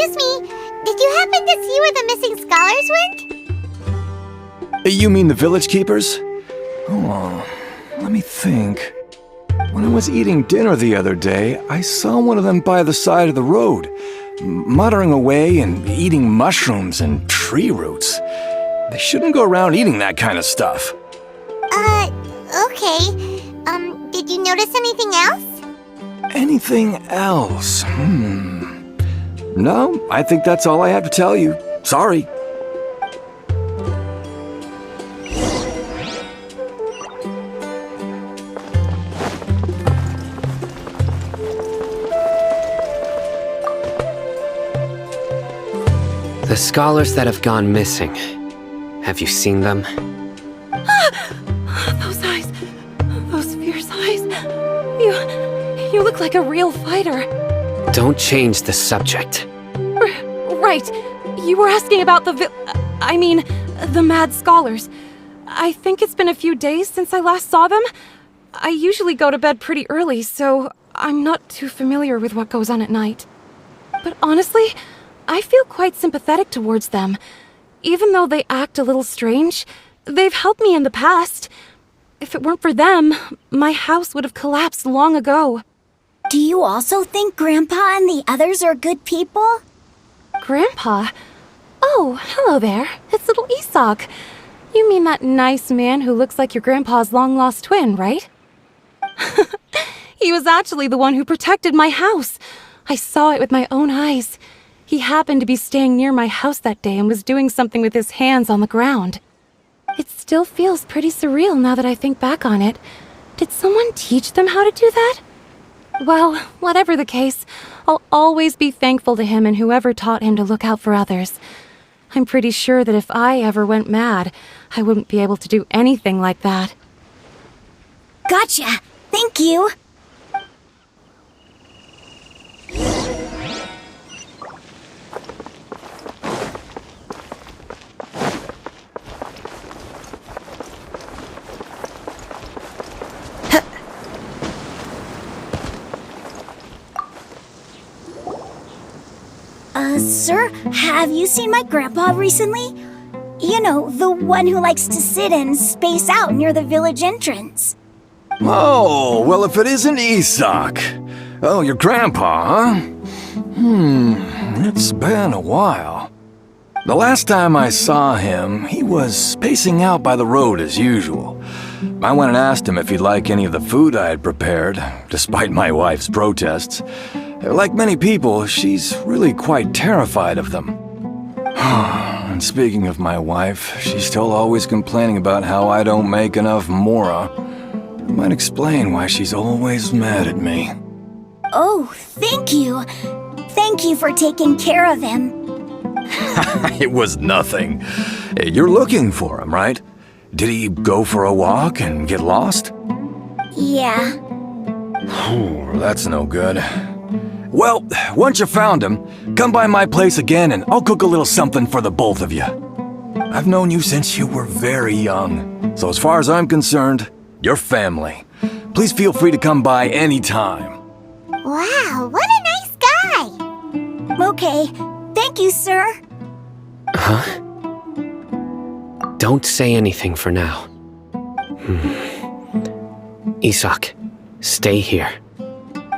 Excuse me, did you happen to see where the missing scholars went? You mean the village keepers? Oh, let me think. When I was eating dinner the other day, I saw one of them by the side of the road, muttering away and eating mushrooms and tree roots. They shouldn't go around eating that kind of stuff. Okay. Did you notice anything else? Anything else? No, I think that's all I have to tell you. Sorry. The scholars that have gone missing. Have you seen them? Those eyes. Those fierce eyes. You look like a real fighter. Don't change the subject. Right. You were asking about the mad scholars. I think it's been a few days since I last saw them. I usually go to bed pretty early, so I'm not too familiar with what goes on at night. But honestly, I feel quite sympathetic towards them. Even though they act a little strange, they've helped me in the past. If it weren't for them, my house would have collapsed long ago. Do you also think Grandpa and the others are good people? Grandpa? Oh, hello there. It's little Isak. You mean that nice man who looks like your grandpa's long-lost twin, right? He was actually the one who protected my house. I saw it with my own eyes. He happened to be staying near my house that day and was doing something with his hands on the ground. It still feels pretty surreal now that I think back on it. Did someone teach them how to do that? Well, whatever the case, I'll always be thankful to him and whoever taught him to look out for others. I'm pretty sure that if I ever went mad, I wouldn't be able to do anything like that. Gotcha! Thank you! Sir, have you seen my grandpa recently? You know, the one who likes to sit and space out near the village entrance. Oh, well, if it isn't Isak. Oh, your grandpa, huh? It's been a while. The last time I saw him, he was spacing out by the road as usual. I went and asked him if he'd like any of the food I had prepared, despite my wife's protests. Like many people, she's really quite terrified of them. And speaking of my wife, she's still always complaining about how I don't make enough mora. It might explain why she's always mad at me. Oh, thank you. Thank you for taking care of him. It was nothing. You're looking for him, right? Did he go for a walk and get lost? Yeah. Oh, that's no good. Well, once you found him, come by my place again and I'll cook a little something for the both of you. I've known you since you were very young, so as far as I'm concerned, you're family. Please feel free to come by anytime. Wow, what a nice guy! Okay, thank you, sir. Huh? Don't say anything for now. Isak, stay here.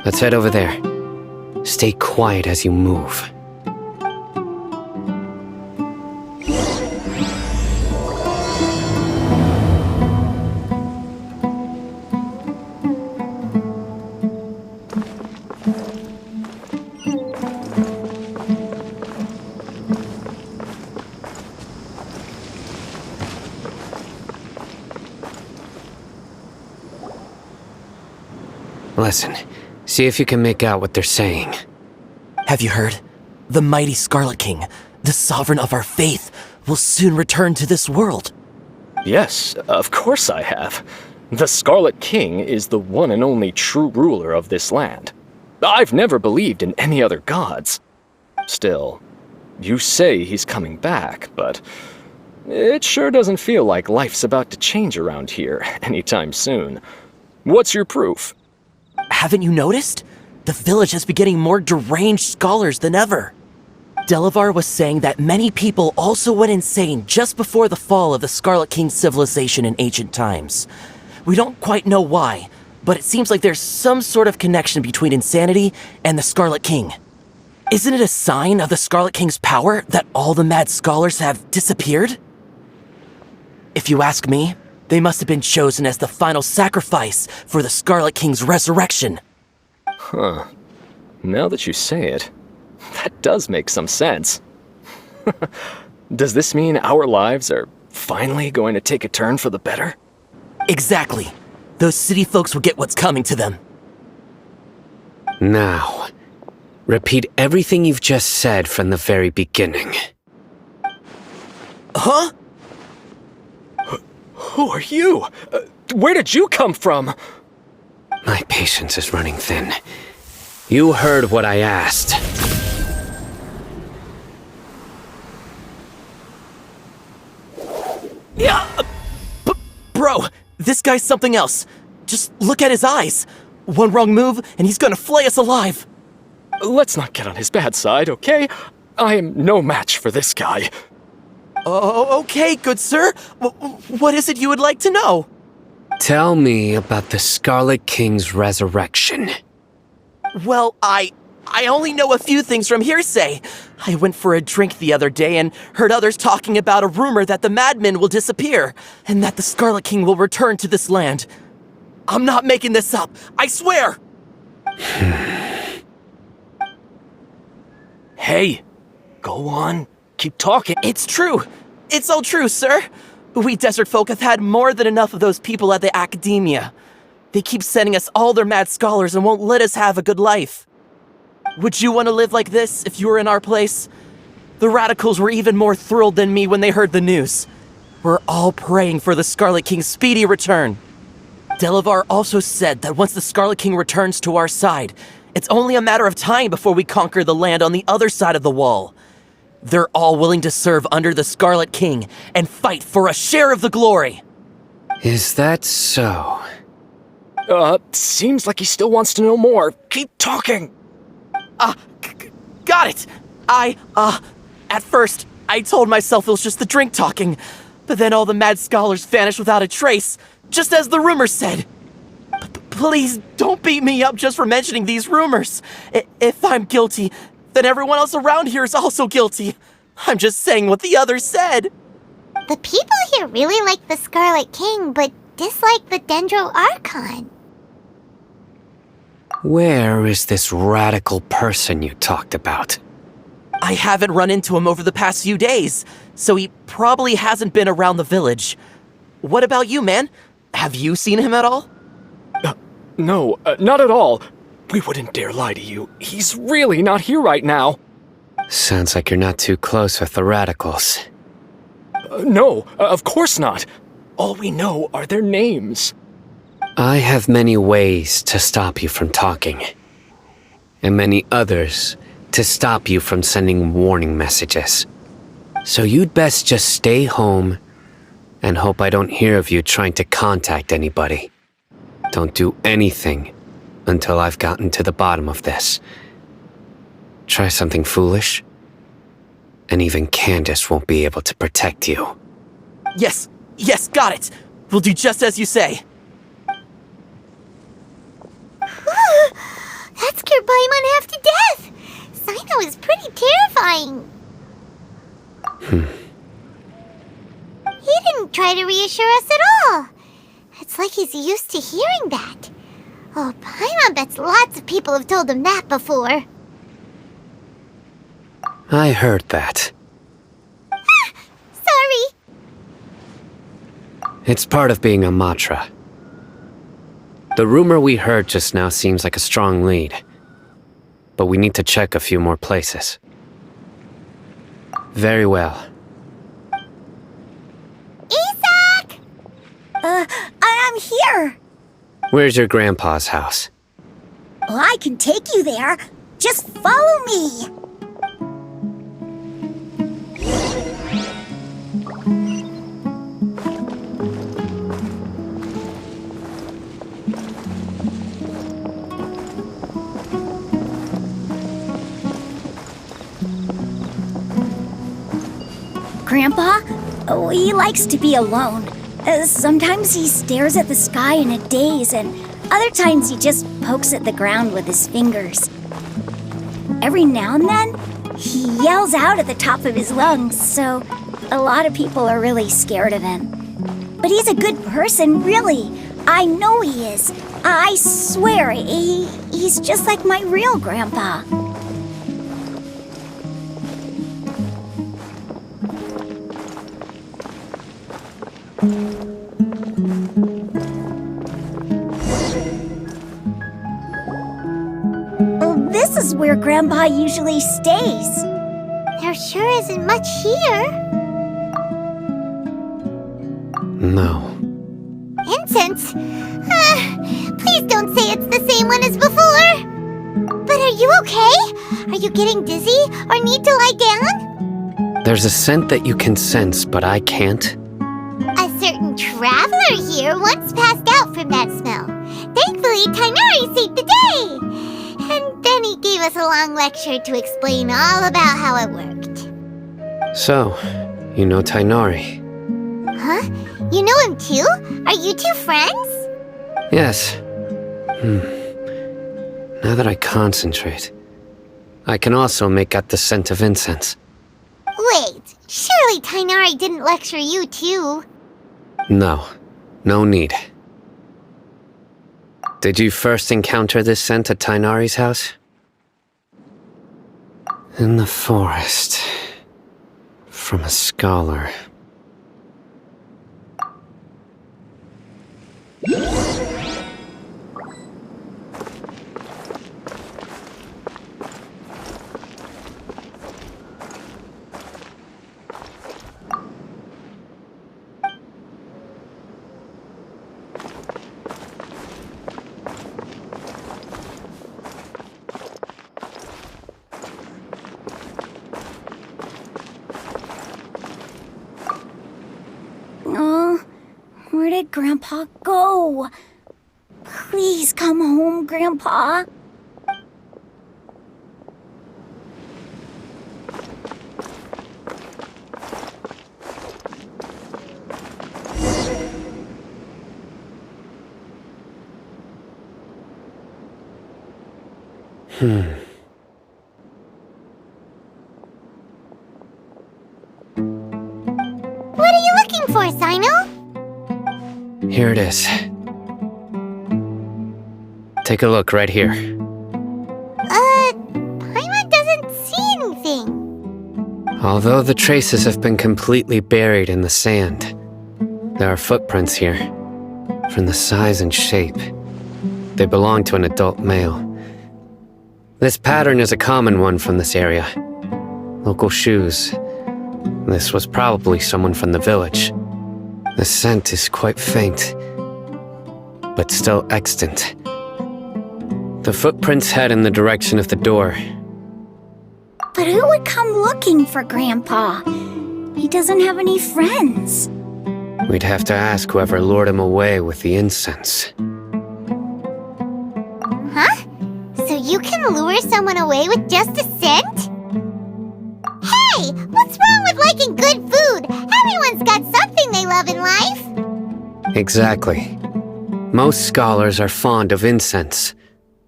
Let's head over there. Stay quiet as you move. Listen, see if you can make out what they're saying. Have you heard? The mighty Scarlet King, the sovereign of our faith, will soon return to this world. Yes, of course I have. The Scarlet King is the one and only true ruler of this land. I've never believed in any other gods. Still, you say he's coming back, but it sure doesn't feel like life's about to change around here anytime soon. What's your proof? Haven't you noticed? The village has been getting more deranged scholars than ever. Delavar was saying that many people also went insane just before the fall of the Scarlet King civilization in ancient times. We don't quite know why, but it seems like there's some sort of connection between insanity and the Scarlet King. Isn't it a sign of the Scarlet King's power that all the mad scholars have disappeared? If you ask me, they must have been chosen as the final sacrifice for the Scarlet King's resurrection. Huh. Now that you say it, that does make some sense. Does this mean our lives are finally going to take a turn for the better? Exactly. Those city folks will get what's coming to them. Now, repeat everything you've just said from the very beginning. Huh? Who are you? Where did you come from? My patience is running thin. You heard what I asked. Yeah, bro, this guy's something else. Just look at his eyes. One wrong move, and he's gonna flay us alive. Let's not get on his bad side, okay? I am no match for this guy. Oh, okay, good sir. What is it you would like to know? Tell me about the Scarlet King's resurrection. Well, I only know a few things from hearsay. I went for a drink the other day and heard others talking about a rumor that the madmen will disappear and that the Scarlet King will return to this land. I'm not making this up, I swear! Hey, go on. Keep talking. It's true. It's all true, sir. We desert folk have had more than enough of those people at the academia. They keep sending us all their mad scholars and won't let us have a good life. Would you want to live like this if you were in our place? The radicals were even more thrilled than me when they heard the news. We're all praying for the Scarlet King's speedy return. Delavar also said that once the Scarlet King returns to our side, it's only a matter of time before we conquer the land on the other side of the wall. They're all willing to serve under the Scarlet King and fight for a share of the glory. Is that so? Seems like he still wants to know more. Keep talking. Got it. At first, I told myself it was just the drink talking, but then all the mad scholars vanished without a trace, just as the rumors said. Please don't beat me up just for mentioning these rumors. If I'm guilty, then everyone else around here is also guilty. I'm just saying what the others said. The people here really like the Scarlet King, but dislike the Dendro Archon. Where is this radical person you talked about? I haven't run into him over the past few days, so he probably hasn't been around the village. What about you, man? Have you seen him at all? No, not at all. We wouldn't dare lie to you. He's really not here right now. Sounds like you're not too close with the radicals. No, of course not. All we know are their names. I have many ways to stop you from talking, and many others to stop you from sending warning messages. So you'd best just stay home and hope I don't hear of you trying to contact anybody. Don't do anything until I've gotten to the bottom of this. Try something foolish, and even Candace won't be able to protect you. Yes, got it. We'll do just as you say. That scared Paimon half to death. Cyno is pretty terrifying. He didn't try to reassure us at all. It's like he's used to hearing that. Oh, Paimon bets lots of people have told him that before. I heard that. Sorry. It's part of being a Matra. The rumor we heard just now seems like a strong lead, but we need to check a few more places. Very well. Isak! I'm here. Where's your grandpa's house? Well, I can take you there. Just follow me. Grandpa? Oh, he likes to be alone. Sometimes he stares at the sky in a daze, and other times he just pokes at the ground with his fingers. Every now and then, he yells out at the top of his lungs, so a lot of people are really scared of him. But he's a good person, really. I know he is. I swear, he's just like my real grandpa. This is where Grandpa usually stays. There sure isn't much here. No. Incense? Please don't say it's the same one as before. But are you okay? Are you getting dizzy or need to lie down? There's a scent that you can sense, but I can't. A certain traveler here once passed out from that smell. Thankfully, Tighnari saved the day. And then he gave us a long lecture to explain all about how it worked. So, you know Tighnari? Huh? You know him too? Are you two friends? Yes. Now that I concentrate, I can also make out the scent of incense. Wait, surely Tighnari didn't lecture you too? No. No need. Did you first encounter this scent at Tighnari's house? In the forest. From a scholar. Where did Grandpa go? Please come home, Grandpa. What are you looking for, Cyno? Here it is. Take a look right here. Paimon doesn't see anything. Although the traces have been completely buried in the sand, there are footprints here. From the size and shape, they belong to an adult male. This pattern is a common one from this area. Local shoes. This was probably someone from the village. The scent is quite faint, but still extant. The footprints head in the direction of the door. But who would come looking for Grandpa? He doesn't have any friends. We'd have to ask whoever lured him away with the incense. Huh? So you can lure someone away with just a scent? Hey! What's wrong with liking good food? Everyone's got something they love in life. Exactly. Most scholars are fond of incense,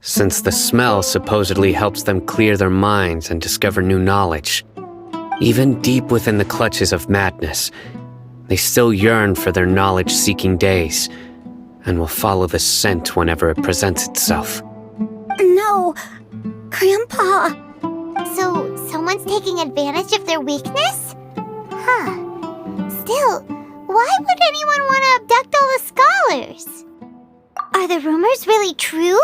since the smell supposedly helps them clear their minds and discover new knowledge. Even deep within the clutches of madness, they still yearn for their knowledge-seeking days, and will follow the scent whenever it presents itself. No, Grandpa. So, someone's taking advantage of their weakness? Huh. Still, why would anyone want to abduct all the scholars? Are the rumors really true?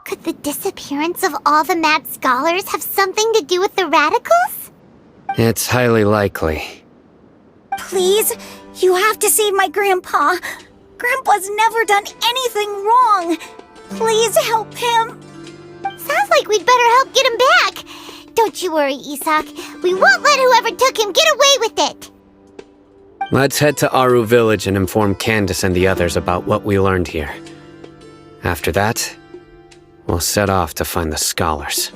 Could the disappearance of all the mad scholars have something to do with the radicals? It's highly likely. Please, you have to save my Grandpa. Grandpa's never done anything wrong. Please help him. Sounds like we'd better help get him back. Don't you worry, Isak. We won't let whoever took him get away with it. Let's head to Aaru Village and inform Candace and the others about what we learned here. After that, we'll set off to find the scholars.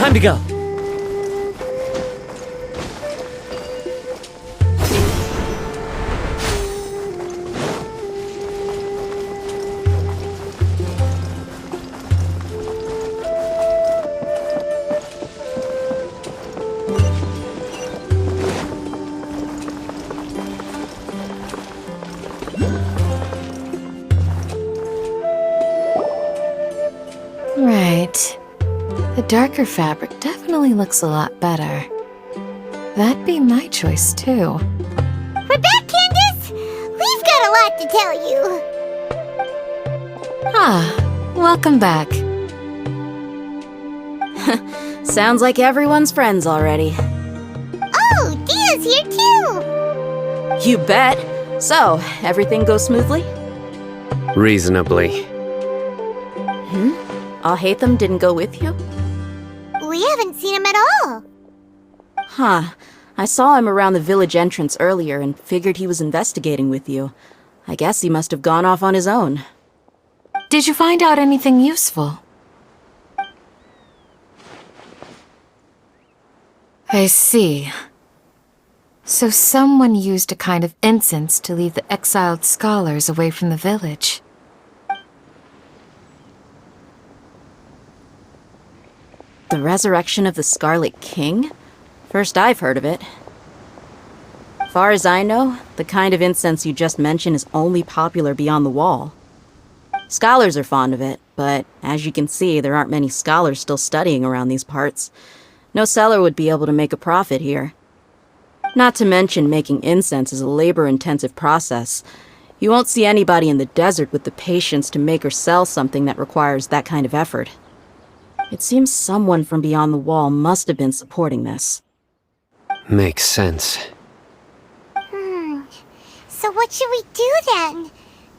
Time to go. Right. The darker fabric definitely looks a lot better. That'd be my choice, too. We're back, Candace! We've got a lot to tell you! Ah, welcome back. Sounds like everyone's friends already. Oh, Dia's here too! You bet! So, everything goes smoothly? Reasonably. Alhaitham didn't go with you? We haven't seen him at all! Huh. I saw him around the village entrance earlier and figured he was investigating with you. I guess he must have gone off on his own. Did you find out anything useful? I see. So someone used a kind of incense to lead the exiled scholars away from the village. The resurrection of the Scarlet King? First I've heard of it. Far as I know, the kind of incense you just mentioned is only popular beyond the wall. Scholars are fond of it, but as you can see, there aren't many scholars still studying around these parts. No seller would be able to make a profit here. Not to mention, making incense is a labor-intensive process. You won't see anybody in the desert with the patience to make or sell something that requires that kind of effort. It seems someone from beyond the wall must have been supporting this. Makes sense. So what should we do then?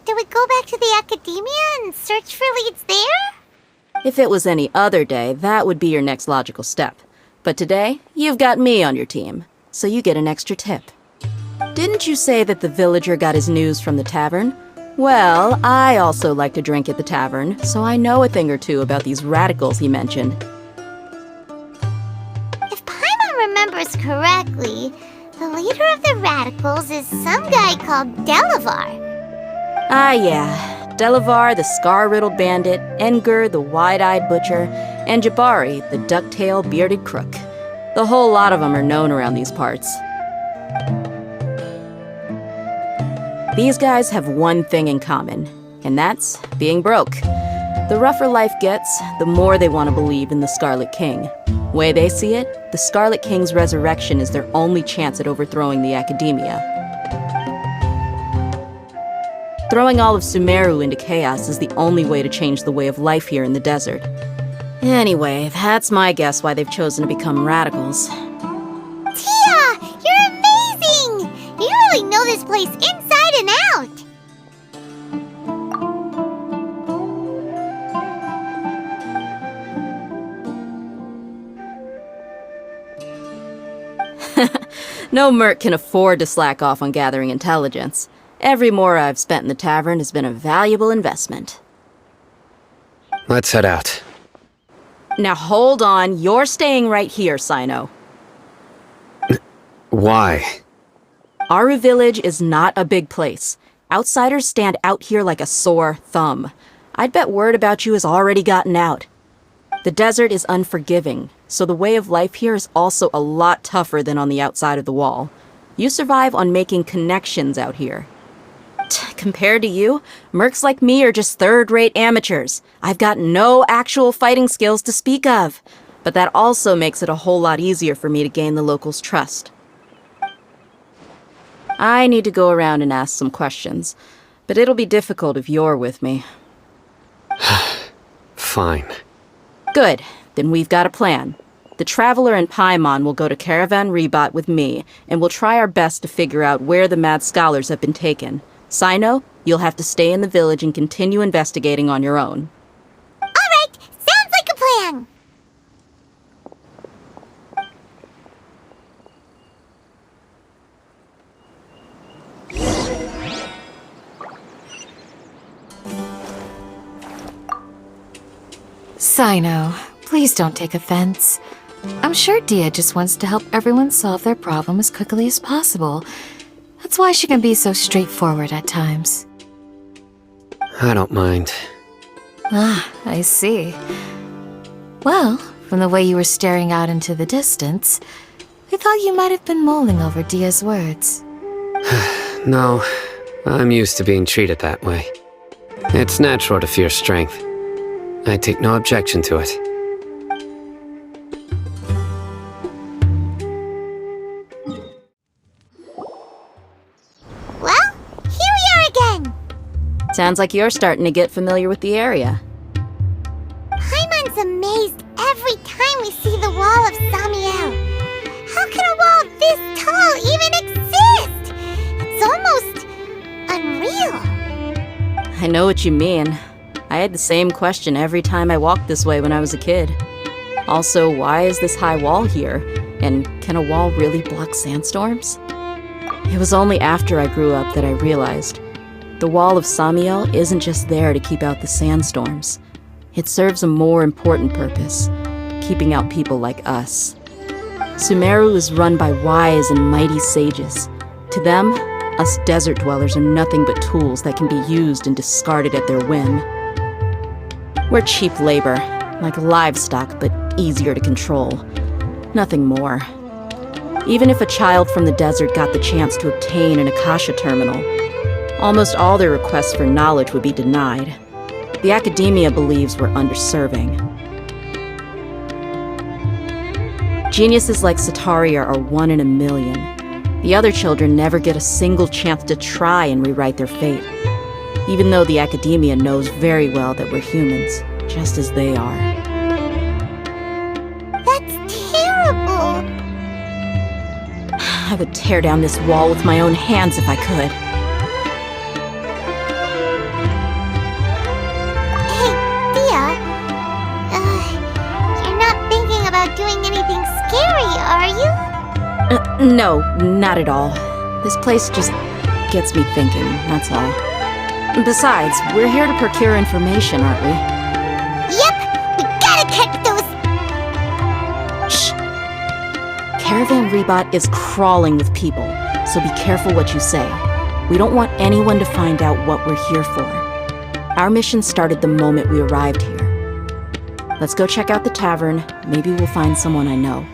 Do we go back to the academia and search for leads there? If it was any other day, that would be your next logical step. But today, you've got me on your team, so you get an extra tip. Didn't you say that the villager got his news from the tavern? Well, I also like to drink at the tavern, so I know a thing or two about these radicals he mentioned. If Paimon remembers correctly, the leader of the radicals is some guy called Delavar. Ah, yeah. Delavar, the scar-riddled bandit, Enger, the wide-eyed butcher, and Jabari, the duck-tailed bearded crook. The whole lot of them are known around these parts. These guys have one thing in common, and that's being broke. The rougher life gets, the more they want to believe in the Scarlet King. Way they see it, the Scarlet King's resurrection is their only chance at overthrowing the academia. Throwing all of Sumeru into chaos is the only way to change the way of life here in the desert. Anyway, that's my guess why they've chosen to become radicals. Tia! You're amazing! You really know this place inside and out! No merc can afford to slack off on gathering intelligence. Every mora I've spent in the tavern has been a valuable investment. Let's head out. Now hold on, you're staying right here, Cyno. Why? Aaru Village is not a big place. Outsiders stand out here like a sore thumb. I'd bet word about you has already gotten out. The desert is unforgiving, so the way of life here is also a lot tougher than on the outside of the wall. You survive on making connections out here. Compared to you, mercs like me are just third-rate amateurs. I've got no actual fighting skills to speak of. But that also makes it a whole lot easier for me to gain the locals' trust. I need to go around and ask some questions, but it'll be difficult if you're with me. Fine. Good, then we've got a plan. The Traveler and Paimon will go to Caravan Rebot with me, and we'll try our best to figure out where the mad scholars have been taken. Cyno, you'll have to stay in the village and continue investigating on your own. Alright, sounds like a plan! Cyno, please don't take offense. I'm sure Dehya just wants to help everyone solve their problem as quickly as possible. That's why she can be so straightforward at times. I don't mind. Ah, I see. Well, from the way you were staring out into the distance, I thought you might have been mulling over Dehya's words. No, I'm used to being treated that way. It's natural to fear strength. I take no objection to it. Well, here we are again! Sounds like you're starting to get familiar with the area. Paimon's amazed every time we see the wall of Samiel. How can a wall this tall even exist? It's almost unreal. I know what you mean. I had the same question every time I walked this way when I was a kid. Also, why is this high wall here? And can a wall really block sandstorms? It was only after I grew up that I realized the wall of Samiel isn't just there to keep out the sandstorms. It serves a more important purpose, keeping out people like us. Sumeru is run by wise and mighty sages. To them, us desert dwellers are nothing but tools that can be used and discarded at their whim. We're cheap labor, like livestock, but easier to control. Nothing more. Even if a child from the desert got the chance to obtain an Akasha terminal, almost all their requests for knowledge would be denied. The academia believes we're underserving. Geniuses like Setaria are 1 in a million. The other children never get a single chance to try and rewrite their fate, even though the academia knows very well that we're humans, just as they are. That's terrible. I would tear down this wall with my own hands if I could. Hey, Dehya. You're not thinking about doing anything scary, are you? No, not at all. This place just gets me thinking, that's all. Besides, we're here to procure information, aren't we? Yep, we gotta catch those. Shh! Caravan Rebot is crawling with people, so be careful what you say. We don't want anyone to find out what we're here for. Our mission started the moment we arrived here. Let's go check out the tavern. Maybe we'll find someone I know.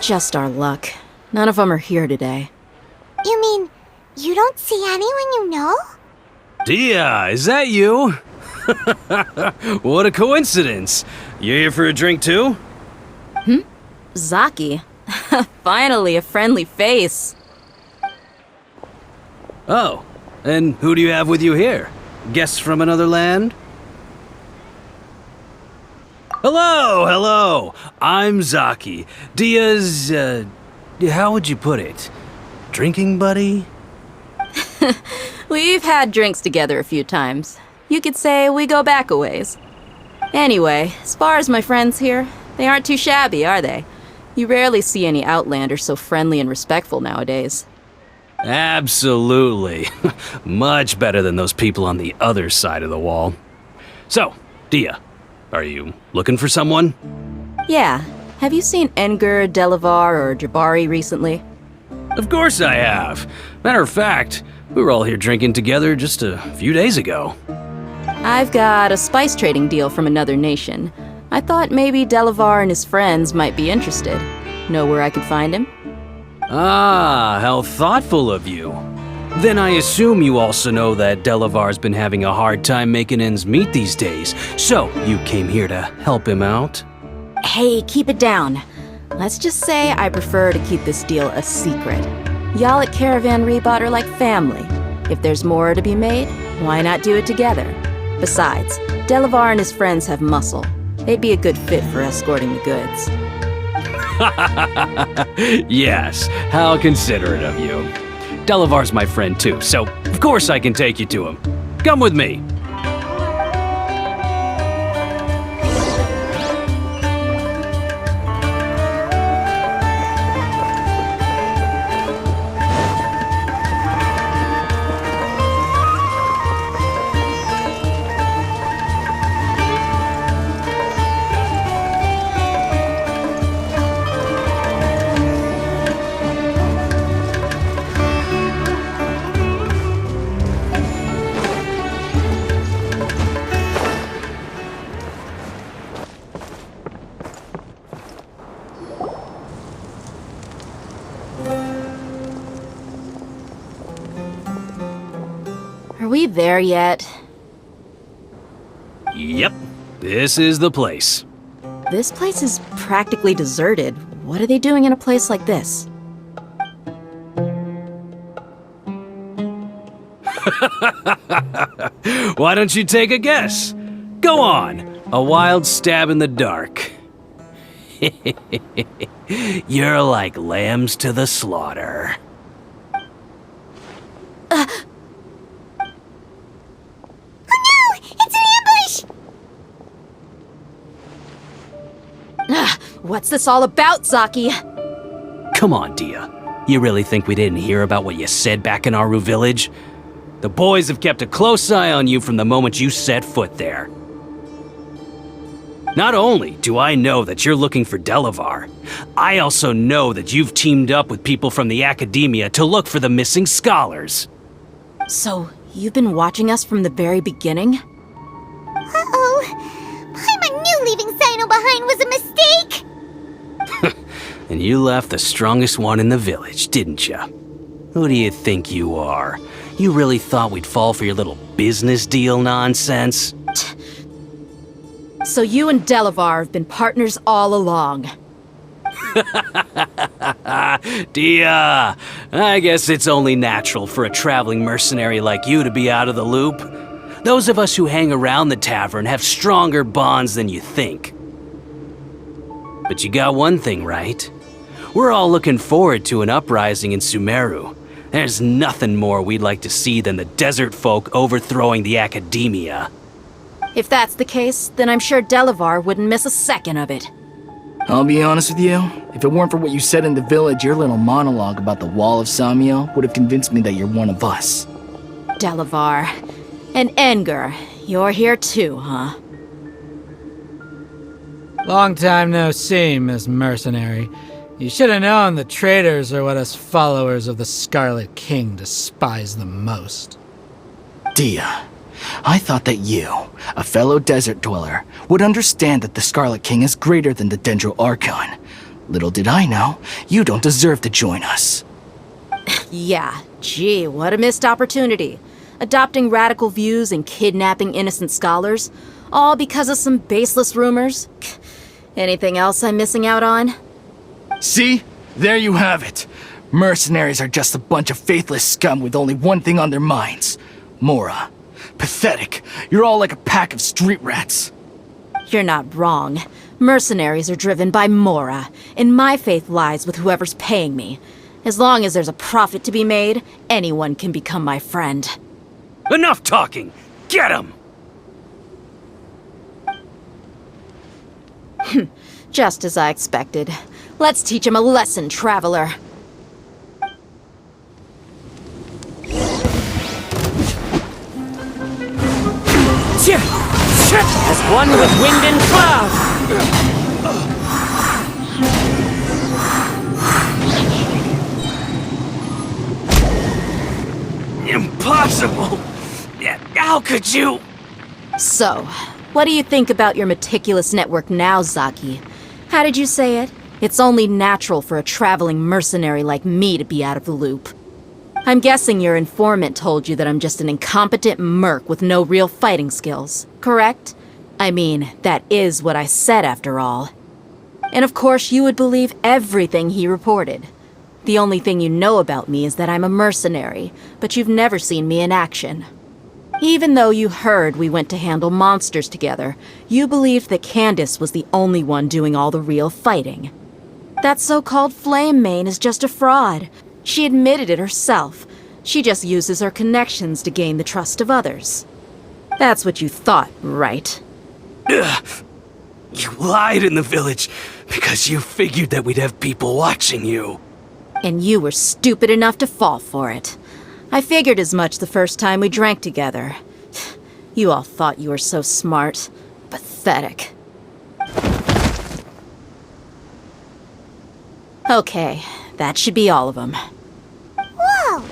Just our luck. None of them are here today. You mean, you don't see anyone you know? Dehya, is that you? What a coincidence. You here for a drink too? Zaki. Finally, a friendly face. Oh, and who do you have with you here? Guests from another land? Hello! I'm Zaki. Dehya's, how would you put it? Drinking buddy? We've had drinks together a few times. You could say we go back a ways. Anyway, as far as my friends here, they aren't too shabby, are they? You rarely see any Outlanders so friendly and respectful nowadays. Absolutely. Much better than those people on the other side of the wall. So, Dehya, are you looking for someone? Yeah. Have you seen Engur, Delavar, or Jabari recently? Of course I have. Matter of fact, we were all here drinking together just a few days ago. I've got a spice trading deal from another nation. I thought maybe Delavar and his friends might be interested. Know where I could find him? Ah, how thoughtful of you. Then I assume you also know that Delavar's been having a hard time making ends meet these days, so you came here to help him out? Hey, keep it down. Let's just say I prefer to keep this deal a secret. Y'all at Caravan Rebot are like family. If there's more to be made, why not do it together? Besides, Delavar and his friends have muscle. They'd be a good fit for escorting the goods. Yes, how considerate of you. Delavar's my friend too, so of course I can take you to him. Come with me. we there yet? Yep, this is the place. This place is practically deserted. What are they doing in a place like this? Why don't you take a guess? Go on, a wild stab in the dark. You're like lambs to the slaughter. What's this all about, Zaki? Come on, Dehya. You really think we didn't hear about what you said back in Aaru Village? The boys have kept a close eye on you from the moment you set foot there. Not only do I know that you're looking for Delavar, I also know that you've teamed up with people from the Academia to look for the missing scholars. So, you've been watching us from the very beginning? Uh-oh. Paimon knew leaving Cyno behind was a mistake! And you left the strongest one in the village, didn't you? Who do you think you are? You really thought we'd fall for your little business deal nonsense? So you and Delavar have been partners all along. Dehya, I guess it's only natural for a traveling mercenary like you to be out of the loop. Those of us who hang around the tavern have stronger bonds than you think. But you got one thing right. We're all looking forward to an uprising in Sumeru. There's nothing more we'd like to see than the desert folk overthrowing the Academia. If that's the case, then I'm sure Delavar wouldn't miss a second of it. I'll be honest with you, if it weren't for what you said in the village, your little monologue about the Wall of Samiel would have convinced me that you're one of us. Delavar. And Enger, you're here too, huh? Long time no see, Miss Mercenary. You should have known the traitors are what us followers of the Scarlet King despise the most. Dehya, I thought that you, a fellow desert dweller, would understand that the Scarlet King is greater than the Dendro Archon. Little did I know, you don't deserve to join us. Yeah, gee, what a missed opportunity. Adopting radical views and kidnapping innocent scholars, all because of some baseless rumors. Anything else I'm missing out on? See? There you have it. Mercenaries are just a bunch of faithless scum with only one thing on their minds. Mora. Pathetic. You're all like a pack of street rats. You're not wrong. Mercenaries are driven by Mora, and my faith lies with whoever's paying me. As long as there's a profit to be made, anyone can become my friend. Enough talking! Get him! Just as I expected. Let's teach him a lesson, traveler. As one with wind and cloud! Impossible! How could you? So, what do you think about your meticulous network now, Zaki? How did you say it? It's only natural for a traveling mercenary like me to be out of the loop. I'm guessing your informant told you that I'm just an incompetent merc with no real fighting skills, correct? I mean, that is what I said after all. And of course you would believe everything he reported. The only thing you know about me is that I'm a mercenary, but you've never seen me in action. Even though you heard we went to handle monsters together, you believed that Candace was the only one doing all the real fighting. That so-called Flame Mane is just a fraud. She admitted it herself. She just uses her connections to gain the trust of others. That's what you thought, right? Ugh. You lied in the village because you figured that we'd have people watching you. And you were stupid enough to fall for it. I figured as much the first time we drank together. You all thought you were so smart. Pathetic. Okay, that should be all of them. Whoa!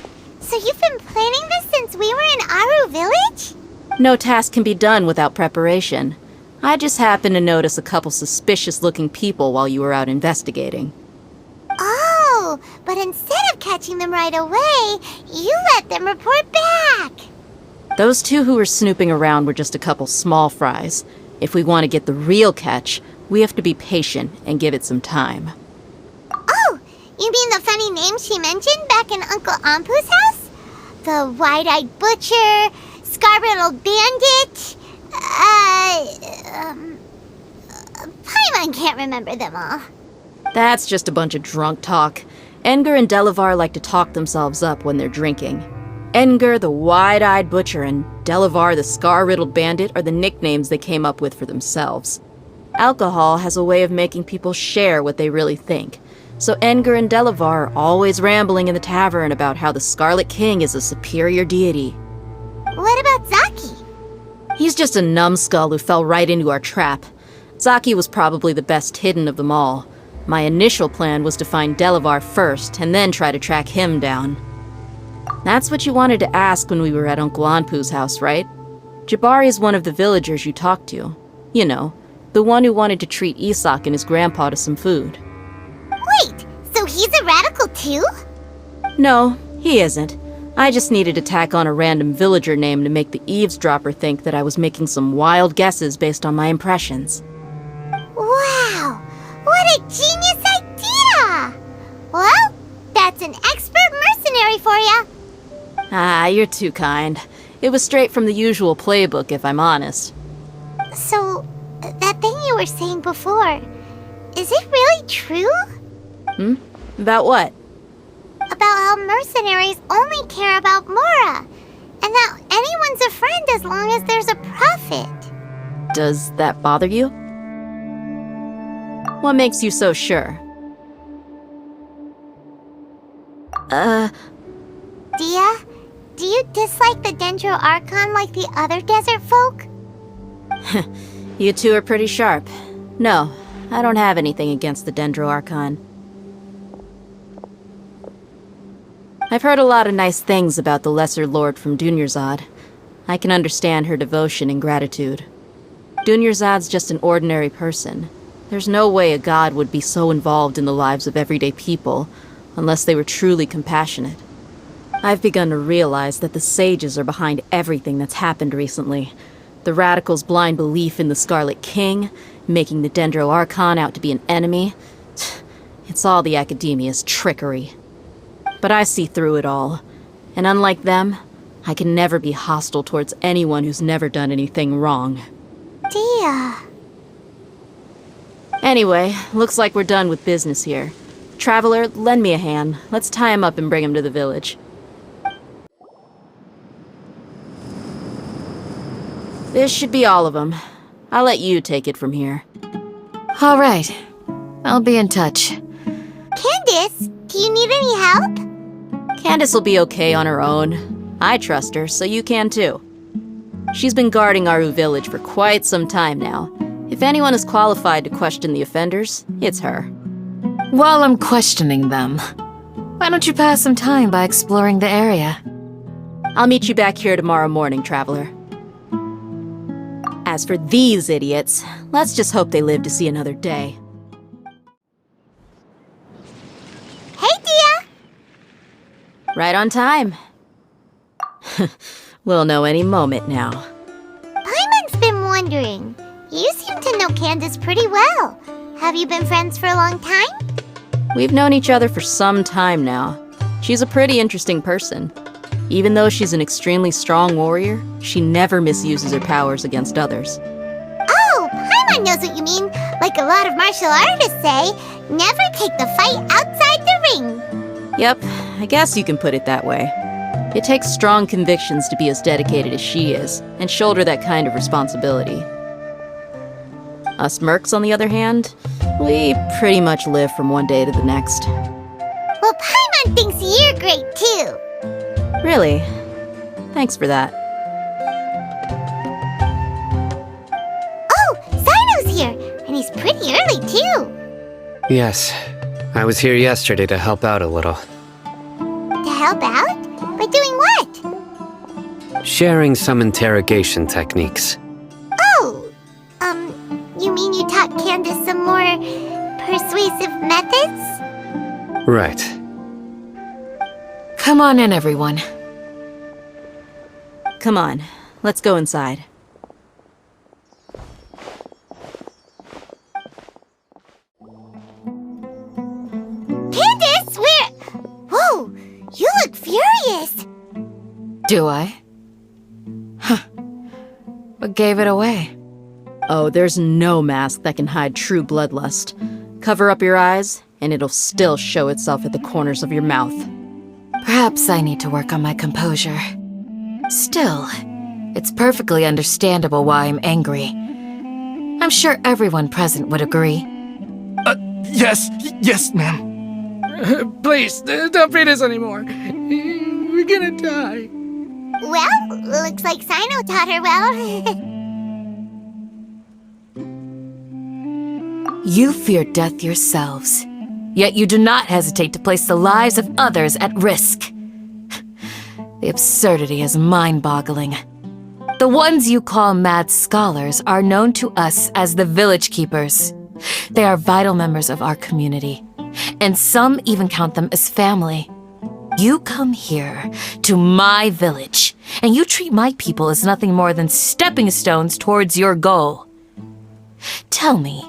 So you've been planning this since we were in Aaru Village? No task can be done without preparation. I just happened to notice a couple suspicious-looking people while you were out investigating. Oh, but instead of catching them right away, you let them report back. Those two who were snooping around were just a couple small fries. If we want to get the real catch, we have to be patient and give it some time. Oh, you mean the funny name she mentioned back in Uncle Ampu's house? The wide-eyed butcher, scar-riddled bandit, Paimon can't remember them all. That's just a bunch of drunk talk. Edgar and Delavar like to talk themselves up when they're drinking. Edgar, the wide-eyed butcher, and Delavar, the scar-riddled bandit, are the nicknames they came up with for themselves. Alcohol has a way of making people share what they really think. So Edgar and Delavar are always rambling in the tavern about how the Scarlet King is a superior deity. What about Zaki? He's just a numbskull who fell right into our trap. Zaki was probably the best hidden of them all. My initial plan was to find Delavar first, and then try to track him down. That's what you wanted to ask when we were at Uncle Anpu's house, right? Jabari is one of the villagers you talked to. You know, the one who wanted to treat Isak and his grandpa to some food. Wait, so he's a radical too? No, he isn't. I just needed to tack on a random villager name to make the eavesdropper think that I was making some wild guesses based on my impressions. Wow, what a genius idea! Well, that's an expert mercenary for ya. Ah, you're too kind. It was straight from the usual playbook, if I'm honest. So, that thing you were saying before, is it really true? About what? About how mercenaries only care about Mora, and that anyone's a friend as long as there's a profit. Does that bother you? What makes you so sure? Dehya, do you dislike the Dendro Archon like the other desert folk? You two are pretty sharp. No, I don't have anything against the Dendro Archon. I've heard a lot of nice things about the Lesser Lord from Dunyarzad. I can understand her devotion and gratitude. Dunyarzad's just an ordinary person. There's no way a god would be so involved in the lives of everyday people, unless they were truly compassionate. I've begun to realize that the sages are behind everything that's happened recently. The radicals' blind belief in the Scarlet King, making the Dendro Archon out to be an enemy. It's all the academia's trickery. But I see through it all. And unlike them, I can never be hostile towards anyone who's never done anything wrong. Dehya. Anyway, looks like we're done with business here. Traveler, lend me a hand. Let's tie him up and bring him to the village. This should be all of them. I'll let you take it from here. All right. I'll be in touch. Candace, do you need any help? Candace will be okay on her own. I trust her, so you can too. She's been guarding Aaru Village for quite some time now. If anyone is qualified to question the offenders, it's her. While I'm questioning them, why don't you pass some time by exploring the area? I'll meet you back here tomorrow morning, Traveler. As for these idiots, let's just hope they live to see another day. Hey, Dehya! Right on time. We'll know any moment now. Paimon's been wondering. You seem to know Candace pretty well. Have you been friends for a long time? We've known each other for some time now. She's a pretty interesting person. Even though she's an extremely strong warrior, she never misuses her powers against others. Oh, Paimon knows what you mean. Like a lot of martial artists say, never take the fight outside the ring. Yep, I guess you can put it that way. It takes strong convictions to be as dedicated as she is, and shoulder that kind of responsibility. Us mercs, on the other hand, we pretty much live from one day to the next. Well, Paimon thinks you're great too. Really? Thanks for that. Oh, Cyno's here, and he's pretty early too. Yes, I was here yesterday to help out a little. To help out? By doing what? Sharing some interrogation techniques. Oh, you mean you taught Candace some more persuasive methods? Right. Come on in, everyone. Come on, let's go inside. Candace, Whoa! You look furious! Do I? Huh. What gave it away? Oh, there's no mask that can hide true bloodlust. Cover up your eyes, and it'll still show itself at the corners of your mouth. Perhaps I need to work on my composure. Still, it's perfectly understandable why I'm angry. I'm sure everyone present would agree. Yes, ma'am. Please, don't beat us anymore. We're gonna die. Well, looks like Cyno taught her well. You fear death yourselves, yet you do not hesitate to place the lives of others at risk. The absurdity is mind-boggling. The ones you call mad scholars are known to us as the Village Keepers. They are vital members of our community, and some even count them as family. You come here, to my village, and you treat my people as nothing more than stepping stones towards your goal. Tell me,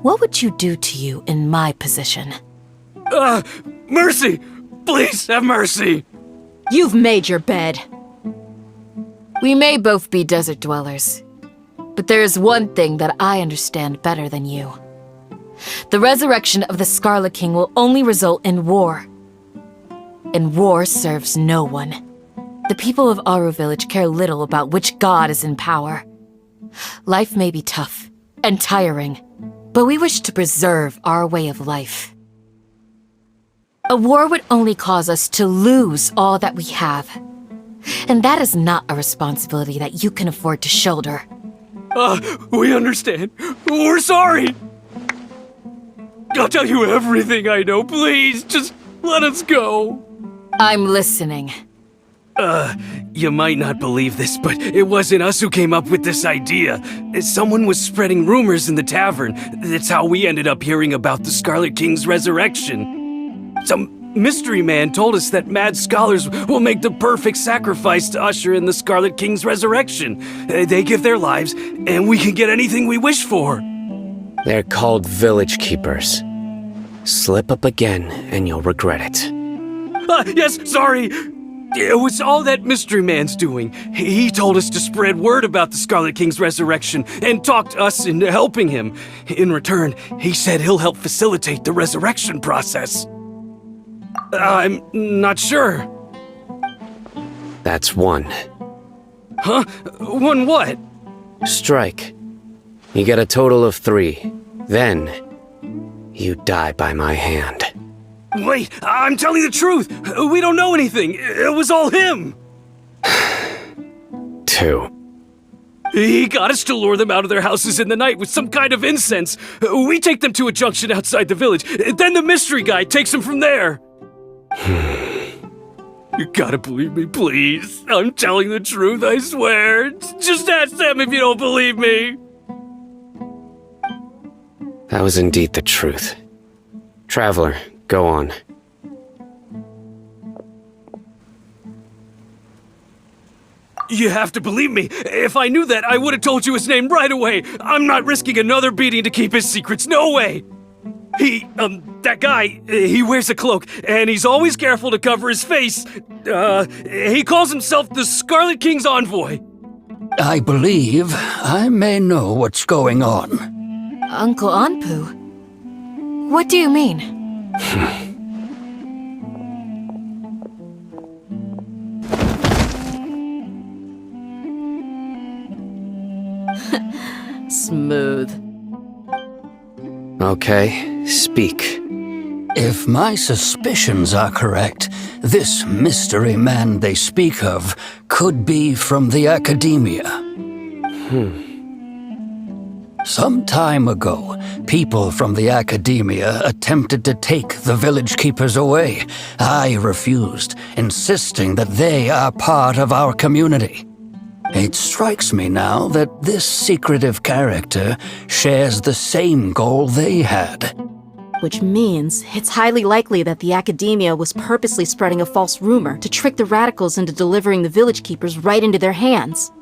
what would you do to you in my position? Mercy! Please have mercy! You've made your bed. We may both be desert dwellers, but there is one thing that I understand better than you. The resurrection of the Scarlet King will only result in war. And war serves no one. The people of Aaru Village care little about which god is in power. Life may be tough and tiring, but we wish to preserve our way of life. A war would only cause us to lose all that we have. And that is not a responsibility that you can afford to shoulder. We understand. We're sorry! I'll tell you everything I know, please. Just let us go. I'm listening. You might not believe this, but it wasn't us who came up with this idea. Someone was spreading rumors in the tavern. That's how we ended up hearing about the Scarlet King's resurrection. Some mystery man told us that mad scholars will make the perfect sacrifice to usher in the Scarlet King's resurrection. They give their lives, and we can get anything we wish for. They're called Village Keepers. Slip up again, and you'll regret it. Yes, sorry. It was all that mystery man's doing. He told us to spread word about the Scarlet King's resurrection and talked us into helping him. In return, he said he'll help facilitate the resurrection process. I'm not sure. That's one. Huh? One what? Strike. You get a total of 3. Then, you die by my hand. Wait, I'm telling the truth. We don't know anything. It was all him. 2. He got us to lure them out of their houses in the night with some kind of incense. We take them to a junction outside the village. Then the mystery guy takes them from there. You gotta believe me, please. I'm telling the truth, I swear. Just ask them if you don't believe me. That was indeed the truth. Traveler, go on. You have to believe me. If I knew that, I would have told you his name right away. I'm not risking another beating to keep his secrets. No way. That guy, he wears a cloak, and he's always careful to cover his face. He calls himself the Scarlet King's envoy. I believe I may know what's going on. Uncle Anpu? What do you mean? Smooth. Okay, speak. If my suspicions are correct, this mystery man they speak of could be from the academia. Some time ago, people from the academia attempted to take the village keepers away. I refused, insisting that they are part of our community. It strikes me now that this secretive character shares the same goal they had. Which means it's highly likely that the Academia was purposely spreading a false rumor to trick the radicals into delivering the village keepers right into their hands.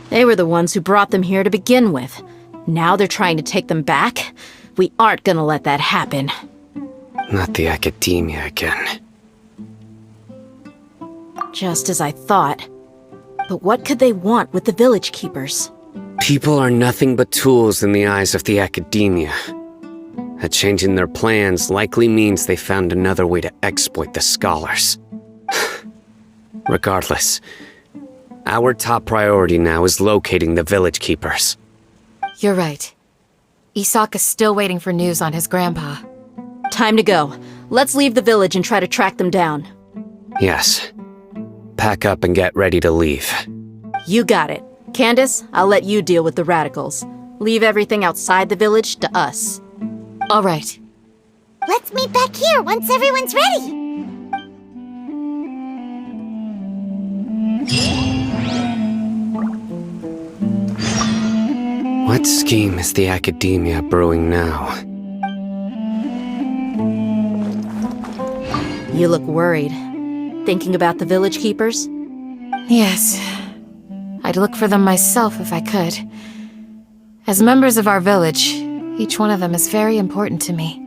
They were the ones who brought them here to begin with. Now they're trying to take them back? We aren't gonna let that happen. Not the Academia again. Just as I thought. But what could they want with the village keepers? People are nothing but tools in the eyes of the Academia. A change in their plans likely means they found another way to exploit the scholars. Regardless, our top priority now is locating the village keepers. You're right. Isak is still waiting for news on his grandpa. Time to go. Let's leave the village and try to track them down. Yes. Pack up and get ready to leave. You got it. Candace, I'll let you deal with the radicals. Leave everything outside the village to us. All right. Let's meet back here once everyone's ready. What scheme is the Academia brewing now? You look worried. Thinking about the village keepers? Yes. I'd look for them myself if I could. As members of our village, each one of them is very important to me.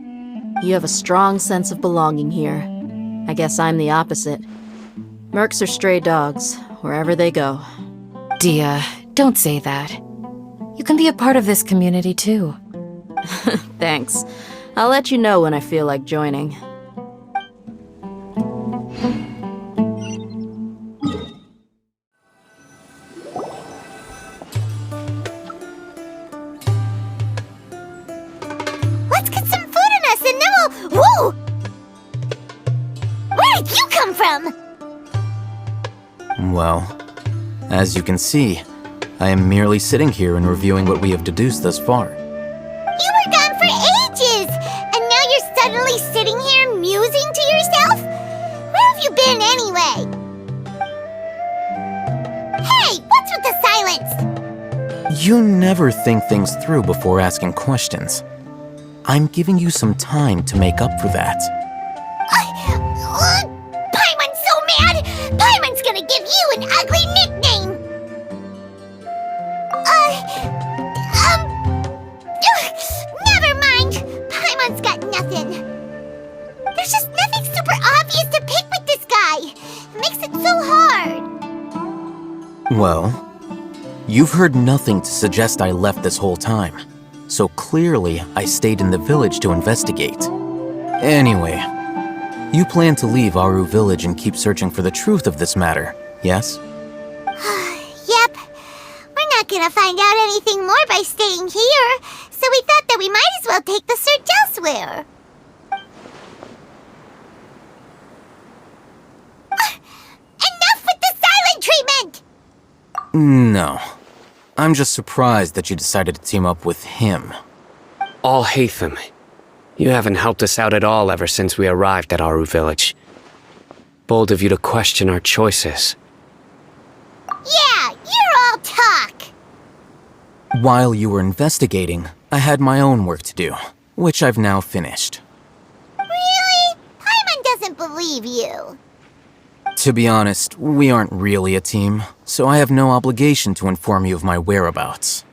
You have a strong sense of belonging here. I guess I'm the opposite. Mercs are stray dogs, wherever they go. Dehya, don't say that. You can be a part of this community too. Thanks. I'll let you know when I feel like joining. Let's get some food in us and then we'll... Whoa! Where did you come from? Well, as you can see, I am merely sitting here and reviewing what we have deduced thus far. You were gone for ages! And now you're suddenly sitting here musing to yourself? Where have you been anyway? Hey, what's with the silence? You never think things through before asking questions. I'm giving you some time to make up for that. Paimon's so mad! Paimon's gonna give you an ugly nickname! Never mind! Paimon's got nothing. There's just nothing super obvious to pick with this guy. It makes it so hard. Well, you've heard nothing to suggest I left this whole time. So clearly, I stayed in the village to investigate. Anyway, you plan to leave Aaru Village and keep searching for the truth of this matter, yes? Yep. We're not gonna find out anything more by staying here, so we thought that we might as well take the search elsewhere. Enough with the silent treatment! No. I'm just surprised that you decided to team up with him. Alhaitham, you haven't helped us out at all ever since we arrived at Aaru Village. Bold of you to question our choices. Yeah, you're all talk! While you were investigating, I had my own work to do, which I've now finished. Really? Paimon doesn't believe you. To be honest, we aren't really a team, so I have no obligation to inform you of my whereabouts.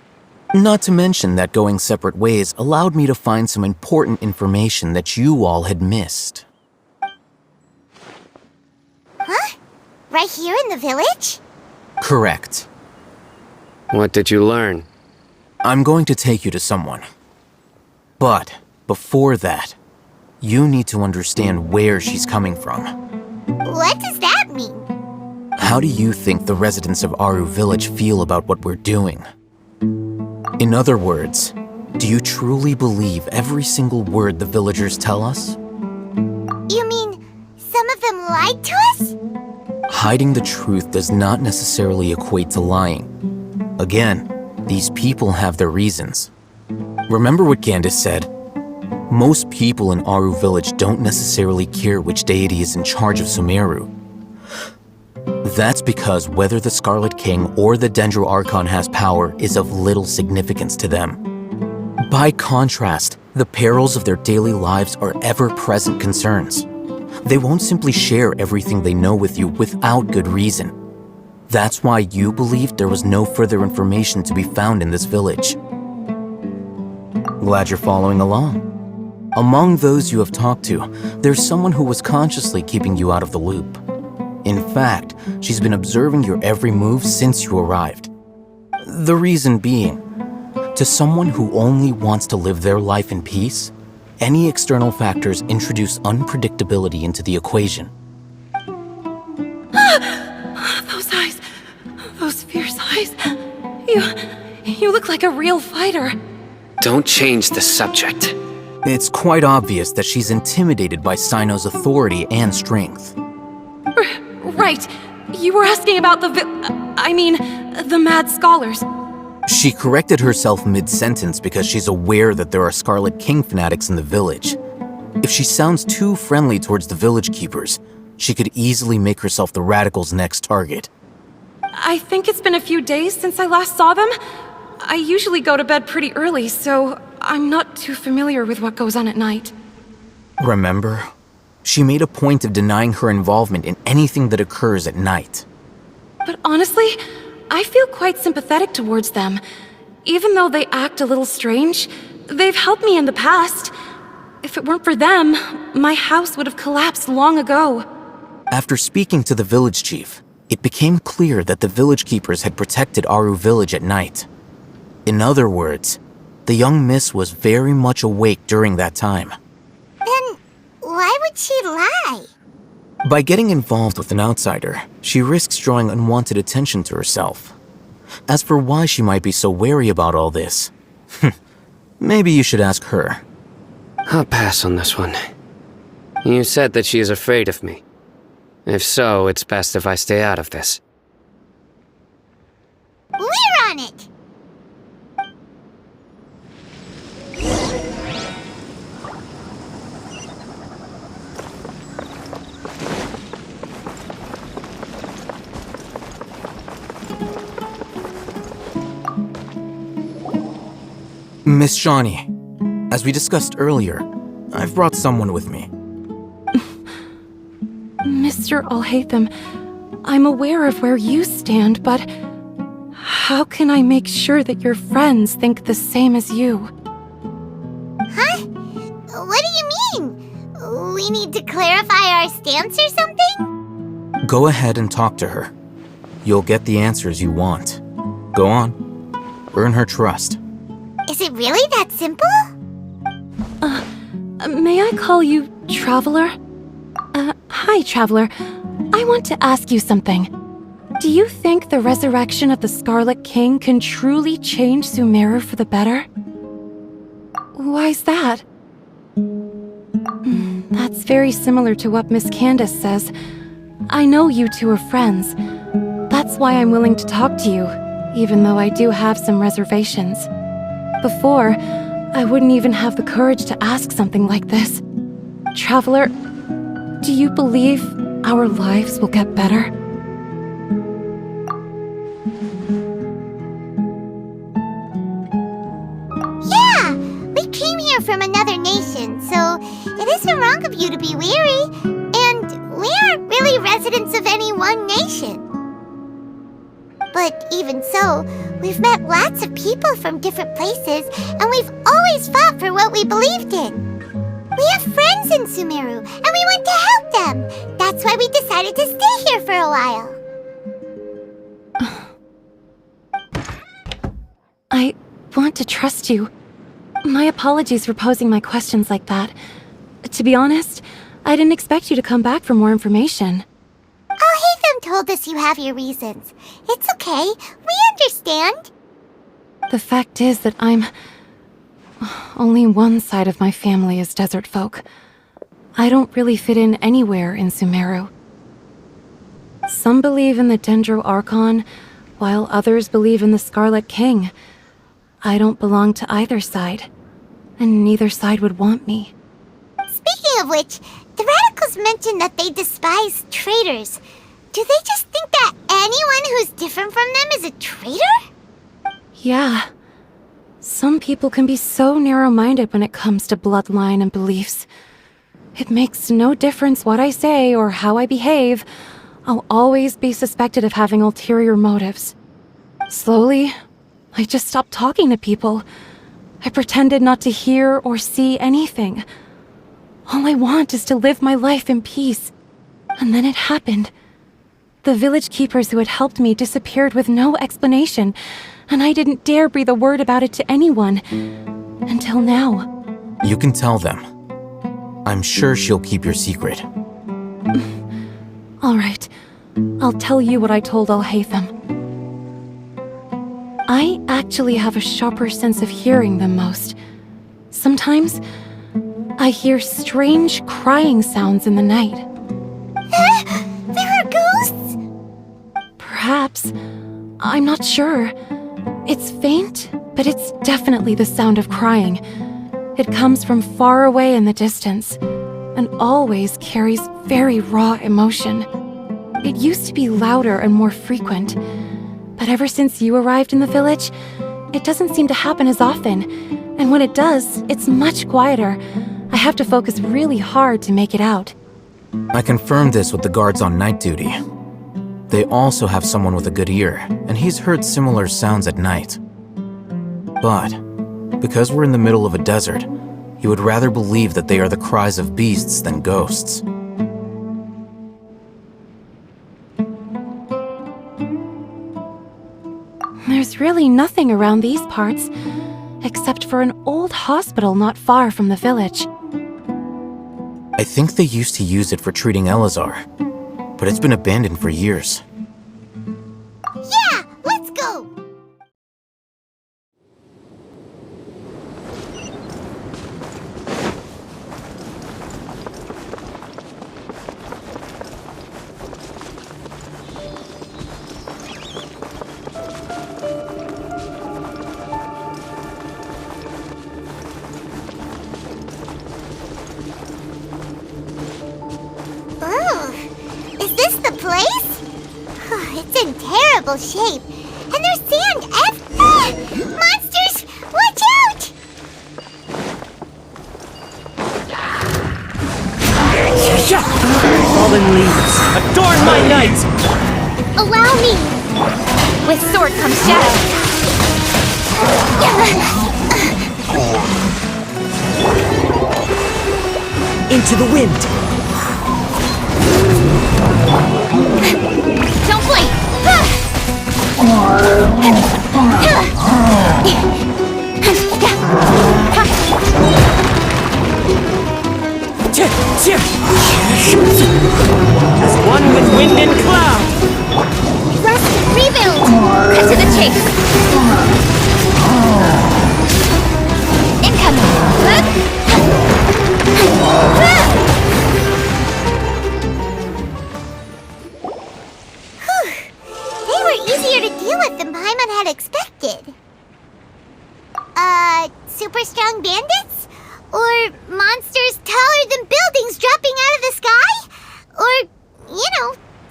Not to mention that going separate ways allowed me to find some important information that you all had missed. Huh? Right here in the village? Correct. What did you learn? I'm going to take you to someone. But before that, you need to understand where she's coming from. What does that mean? How do you think the residents of Aaru Village feel about what we're doing? In other words, do you truly believe every single word the villagers tell us? You mean, some of them lied to us? Hiding the truth does not necessarily equate to lying. Again, these people have their reasons. Remember what Candace said? Most people in Aaru Village don't necessarily care which deity is in charge of Sumeru. That's because whether the Scarlet King or the Dendro Archon has power is of little significance to them. By contrast, The perils of their daily lives are ever-present concerns. They won't simply share everything they know with you without good reason. That's why you believed there was no further information to be found in this village. Glad you're following along. Among those you have talked to, there's someone who was consciously keeping you out of the loop. In fact, she's been observing your every move since you arrived. The reason being, to someone who only wants to live their life in peace, any external factors introduce unpredictability into the equation. Those eyes. Those fierce eyes. You look like a real fighter. Don't change the subject. It's quite obvious that she's intimidated by Cyno's authority and strength. Right. You were asking about the mad scholars. She corrected herself mid-sentence because she's aware that there are Scarlet King fanatics in the village. If she sounds too friendly towards the village keepers, she could easily make herself the radical's next target. I think it's been a few days since I last saw them. I usually go to bed pretty early, so I'm not too familiar with what goes on at night. Remember? She made a point of denying her involvement in anything that occurs at night. But honestly, I feel quite sympathetic towards them. Even though they act a little strange, they've helped me in the past. If it weren't for them, my house would have collapsed long ago. After speaking to the village chief, it became clear that the village keepers had protected Aaru Village at night. In other words, the young miss was very much awake during that time. Then why would she lie? By getting involved with an outsider, she risks drawing unwanted attention to herself. As for why she might be so wary about all this, maybe you should ask her. I'll pass on this one. You said that she is afraid of me. If so, it's best if I stay out of this. We're on it! Miss Shawnee, as we discussed earlier, I've brought someone with me. Mr. Alhaitham, I'm aware of where you stand, but how can I make sure that your friends think the same as you? Huh? What do you mean? We need to clarify our stance or something? Go ahead and talk to her. You'll get the answers you want. Go on. Earn her trust. Is it really that simple? May I call you Traveler? Hi, Traveler. I want to ask you something. Do you think the resurrection of the Scarlet King can truly change Sumeru for the better? Why's that? That's very similar to what Miss Candace says. I know you two are friends. That's why I'm willing to talk to you, even though I do have some reservations. Before, I wouldn't even have the courage to ask something like this. Traveler, do you believe our lives will get better? Yeah! We came here from another nation, so it isn't wrong of you to be weary. And we aren't really residents of any one nation. But even so, we've met lots of people from different places, and we've always fought for what we believed in. We have friends in Sumeru, and we want to help them. That's why we decided to stay here for a while. I want to trust you. My apologies for posing my questions like that. To be honest, I didn't expect you to come back for more information. Alhaitham told us you have your reasons. It's okay. We understand. The fact is that only one side of my family is desert folk. I don't really fit in anywhere in Sumeru. Some believe in the Dendro Archon, while others believe in the Scarlet King. I don't belong to either side, and neither side would want me. Speaking of which, the radicals mentioned that they despise traitors. Do they just think that anyone who's different from them is a traitor? Yeah. Some people can be so narrow-minded when it comes to bloodline and beliefs. It makes no difference what I say or how I behave. I'll always be suspected of having ulterior motives. Slowly, I just stopped talking to people. I pretended not to hear or see anything. All I want is to live my life in peace. And then it happened. The village keepers who had helped me disappeared with no explanation, and I didn't dare breathe a word about it to anyone. Until now. You can tell them. I'm sure she'll keep your secret. All right. I'll tell you what I told Alhaitham. I actually have a sharper sense of hearing than most. Sometimes, I hear strange crying sounds in the night. There are ghosts? Perhaps. I'm not sure. It's faint, but it's definitely the sound of crying. It comes from far away in the distance, and always carries very raw emotion. It used to be louder and more frequent, but ever since you arrived in the village, it doesn't seem to happen as often, and when it does, it's much quieter. I have to focus really hard to make it out. I confirmed this with the guards on night duty. They also have someone with a good ear, and he's heard similar sounds at night. But, because we're in the middle of a desert, he would rather believe that they are the cries of beasts than ghosts. There's really nothing around these parts, except for an old hospital not far from the village. I think they used to use it for treating Elazar, but it's been abandoned for years. Yeah, let's go! It's in terrible shape, and there's sand everywhere! Monsters, watch out! Fallen leaves, adorn my night! Allow me! With sword comes shadow. Into the wind! Don't blink! As one with wind and cloud! Rest, rebuild! Cut to the chase! Incoming! They were easier to deal with than Paimon had expected. Super strong bandits? Or monsters taller than buildings dropping out of the sky? Or,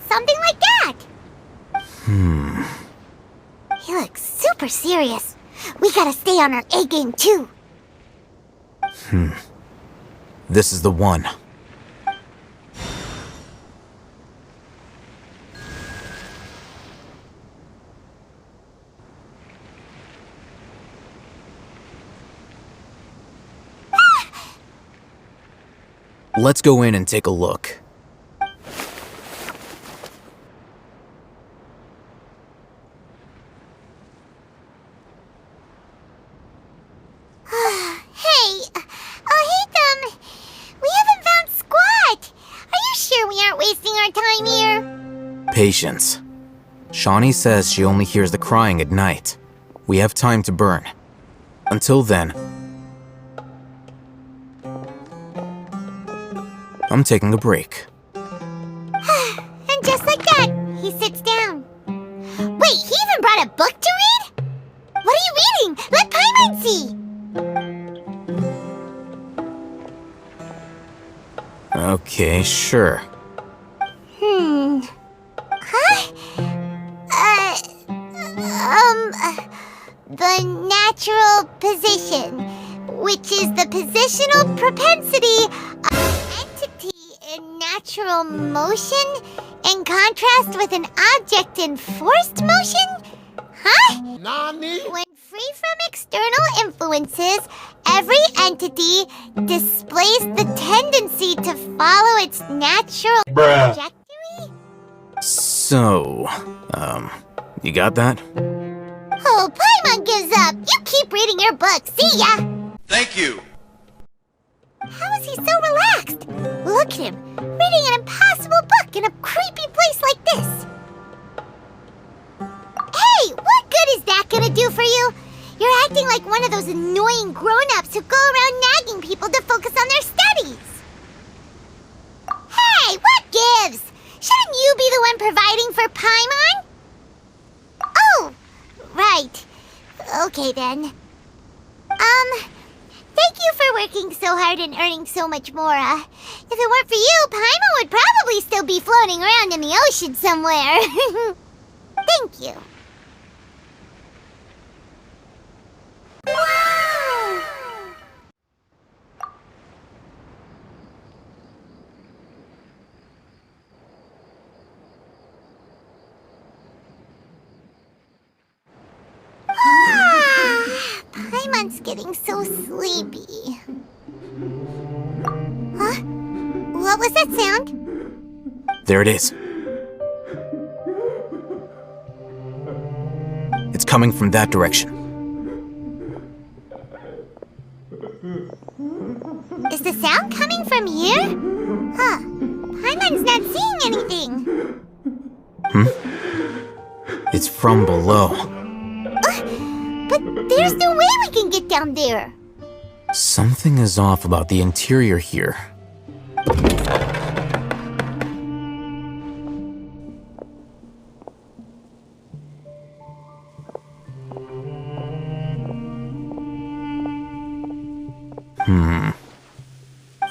something like that. He looks super serious. We gotta stay on our A game too. This is the one. Let's go in and take a look. Hey, Alhaitham, we haven't found squat. Are you sure we aren't wasting our time here? Patience. Shawnee says she only hears the crying at night. We have time to burn. Until then, I'm taking a break. And just like that, he sits down. Wait, he even brought a book to read? What are you reading? Let Paimon see! Okay, sure. Huh? The natural position, which is the positional propensity of an entity in natural motion in contrast with an object in forced motion? Huh? Nani? When free from external influences, every entity displays the tendency to follow its natural trajectory? So, you got that? Oh, Paimon gives up! You keep reading your book, see ya! Thank you! How is he so relaxed? Look at him, reading an impossible book in a creepy place like this. Hey, what good is that gonna do for you? You're acting like one of those annoying grown-ups who go around nagging people to focus on their studies. Hey, what gives? Shouldn't you be the one providing for Paimon? Oh, right. Okay then. Thank you for working so hard and earning so much more. If it weren't for you, Paimon would probably still be floating around in the ocean somewhere. Thank you. Wow! Paimon's getting so sleepy. Huh? What was that sound? There it is. It's coming from that direction. Is the sound coming from here? Huh. Paimon's not seeing anything. It's from below. But there's no way we can get down there. Something is off about the interior here.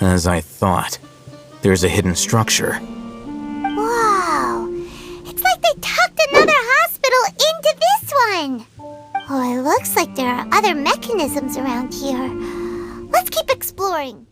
As I thought, there's a hidden structure. Wow. It's like they tucked another hospital into this one. Oh, it looks like there are other mechanisms around here. Let's keep exploring.